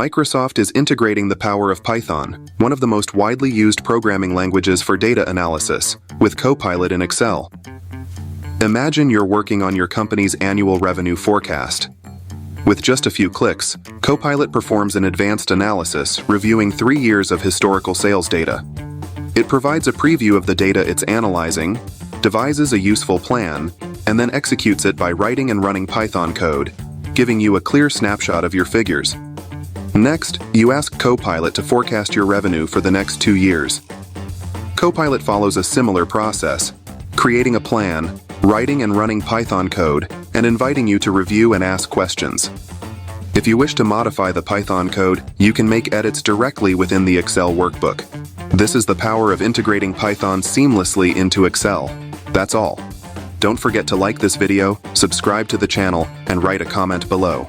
Microsoft is integrating the power of Python, one of the most widely used programming languages for data analysis, with Copilot in Excel. Imagine you're working on your company's annual revenue forecast. With just a few clicks, Copilot performs an advanced analysis reviewing 3 years of historical sales data. It provides a preview of the data it's analyzing, devises a useful plan, and then executes it by writing and running Python code, giving you a clear snapshot of your figures. Next, you ask Copilot to forecast your revenue for the next 2 years. Copilot follows a similar process, creating a plan, writing and running Python code, and inviting you to review and ask questions. If you wish to modify the Python code, you can make edits directly within the Excel workbook. This is the power of integrating Python seamlessly into Excel. That's all. Don't forget to like this video, subscribe to the channel, and write a comment below.